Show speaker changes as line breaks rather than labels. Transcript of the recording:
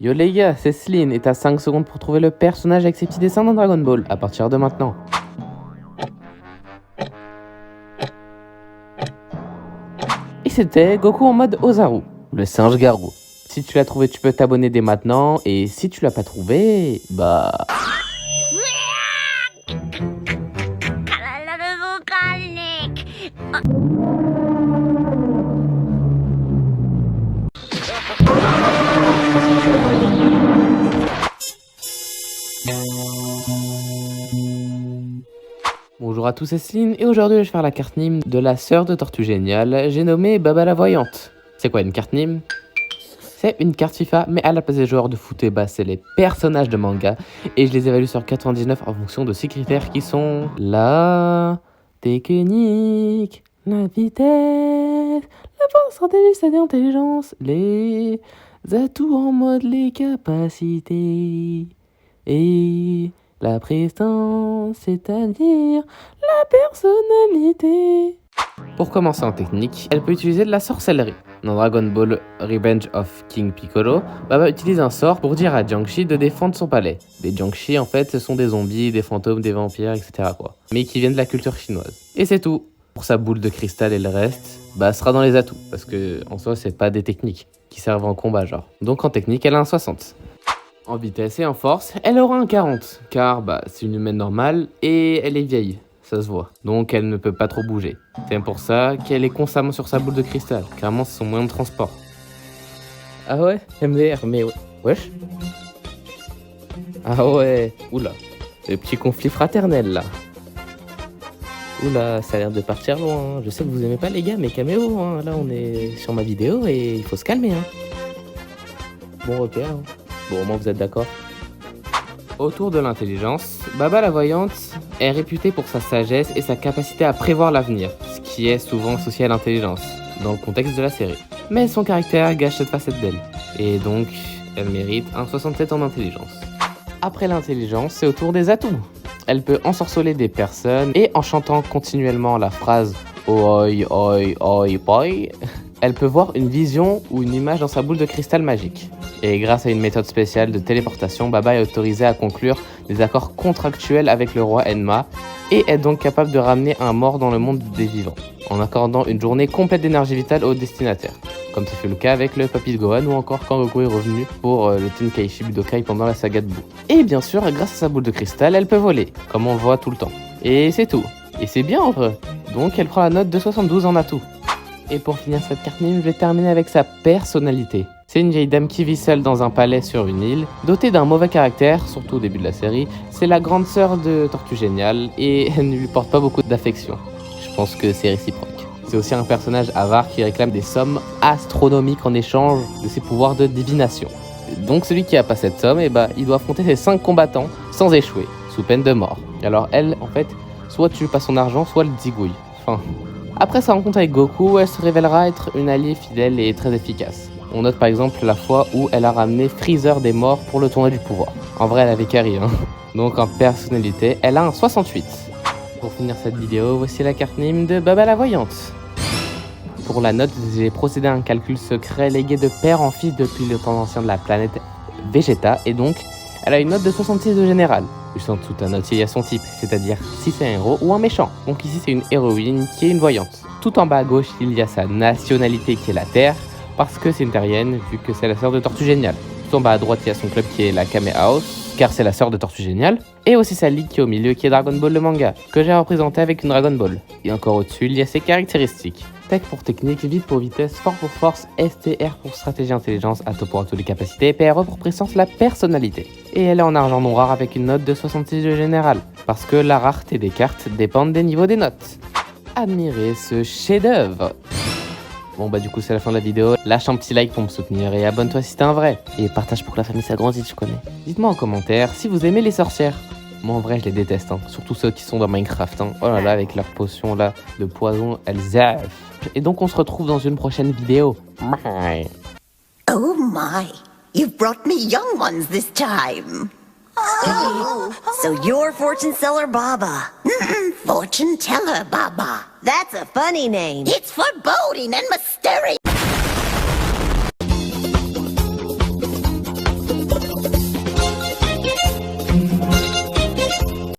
Yo les gars, c'est Celine et t'as 5 secondes pour trouver le personnage avec ses petits dessins dans Dragon Ball, à partir de maintenant. Et c'était Goku en mode Ozaru, le singe garou. Si tu l'as trouvé, tu peux t'abonner dès maintenant, et si tu l'as pas trouvé, bah... Bonjour à tous, c'est Celine, et aujourd'hui je vais faire la carte Nîmes de la sœur de Tortue Géniale, j'ai nommé Baba la Voyante. C'est quoi une carte Nîmes? C'est une carte FIFA, mais à la place des joueurs de foot, c'est les personnages de manga, et je les évalue sur 99 en fonction de 6 critères qui sont la technique, la vitesse, la force stratégie, c'est-à-dire l'intelligence, les atouts en mode les capacités, et la prestance, c'est-à-dire la personnalité. Pour commencer en technique, elle peut utiliser de la sorcellerie. Dans Dragon Ball Revenge of King Piccolo, Baba utilise un sort pour dire à Jiangshi de défendre son palais. Les Jiangshi, en fait, ce sont des zombies, des fantômes, des vampires, etc. Mais qui viennent de la culture chinoise. Et c'est tout. Pour sa boule de cristal et le reste, sera dans les atouts. Parce que, en soi, c'est pas des techniques qui servent en combat, genre. Donc en technique, elle a un 60. En vitesse et en force, elle aura un 40, car c'est une humaine normale et elle est vieille, ça se voit. Donc elle ne peut pas trop bouger. C'est pour ça qu'elle est constamment sur sa boule de cristal, clairement c'est son moyen de transport. Ah ouais, MDR, mais wesh. Ah ouais, oula, le petit conflit fraternel là. Oula, ça a l'air de partir loin, je sais que vous aimez pas les gars, mais calmez-vous, hein. Là on est sur ma vidéo et il faut se calmer. Bon repère. Bon, au moins vous êtes d'accord. Autour de l'intelligence, Baba la Voyante est réputée pour sa sagesse et sa capacité à prévoir l'avenir, ce qui est souvent associé à l'intelligence, dans le contexte de la série. Mais son caractère gâche cette facette d'elle, et donc elle mérite un 67 en intelligence. Après l'intelligence, c'est au tour des atouts. Elle peut ensorceler des personnes, et en chantant continuellement la phrase « Oi, oi, oi, boy », elle peut voir une vision ou une image dans sa boule de cristal magique. Et grâce à une méthode spéciale de téléportation, Baba est autorisé à conclure des accords contractuels avec le roi Enma et est donc capable de ramener un mort dans le monde des vivants, en accordant une journée complète d'énergie vitale au destinataire, comme ce fut le cas avec le Papy de Gohan ou encore quand Goku est revenu pour le Tenkaichi Budokai pendant la saga de Buu. Et bien sûr, grâce à sa boule de cristal, elle peut voler, comme on le voit tout le temps. Et c'est tout. Et c'est bien en vrai. Donc elle prend la note de 72 en atout. Et pour finir cette carte Nîmes, je vais terminer avec sa personnalité. C'est une vieille dame qui vit seule dans un palais sur une île, dotée d'un mauvais caractère, surtout au début de la série. C'est la grande sœur de Tortue Géniale et elle ne lui porte pas beaucoup d'affection. Je pense que c'est réciproque. C'est aussi un personnage avare qui réclame des sommes astronomiques en échange de ses pouvoirs de divination. Donc celui qui a pas cette somme, il doit affronter ses 5 combattants sans échouer, sous peine de mort. Alors elle, en fait, soit tu pas son argent, soit elle zigouille. Après sa rencontre avec Goku, elle se révélera être une alliée fidèle et très efficace. On note par exemple la fois où elle a ramené Freezer des morts pour le tournoi du pouvoir. En vrai, elle avait carré, Donc en personnalité, elle a un 68. Pour finir cette vidéo, voici la carte Nîmes de Baba la Voyante. Pour la note, j'ai procédé à un calcul secret légué de père en fils depuis le temps ancien de la planète Vegeta, et donc, elle a une note de 66 de général. Juste en dessous, ta note, il y a son type, c'est-à-dire si c'est un héros ou un méchant. Donc ici, c'est une héroïne qui est une voyante. Tout en bas à gauche, il y a sa nationalité qui est la Terre, parce que c'est une terrienne, vu que c'est la sœur de Tortue Géniale. Tout en bas à droite, il y a son club qui est la Kame House, car c'est la sœur de Tortue Géniale. Et aussi sa ligue qui est au milieu, qui est Dragon Ball le manga, que j'ai représenté avec une Dragon Ball. Et encore au-dessus, il y a ses caractéristiques. Tech pour technique, vite pour vitesse, fort pour force, STR pour stratégie intelligence, Atto pour toutes les capacités, PRE pour présence, la personnalité. Et elle est en argent non rare avec une note de 66 de général, parce que la rareté des cartes dépend des niveaux des notes. Admirez ce chef-d'œuvre. Bon du coup c'est la fin de la vidéo, lâche un petit like pour me soutenir et abonne-toi si t'es un vrai. Et partage pour que la famille s'agrandisse, tu connais. Dites-moi en commentaire si vous aimez les sorcières. Moi en vrai je les déteste, surtout ceux qui sont dans Minecraft. Oh là là, avec leurs potions là de poison, elles zappent. Et donc on se retrouve dans une prochaine vidéo. Bye.
Oh my, you've brought me young ones this time. Oh. So you're Fortune Seller Baba. Fortune Teller Baba. That's a funny name. It's foreboding and mysterious.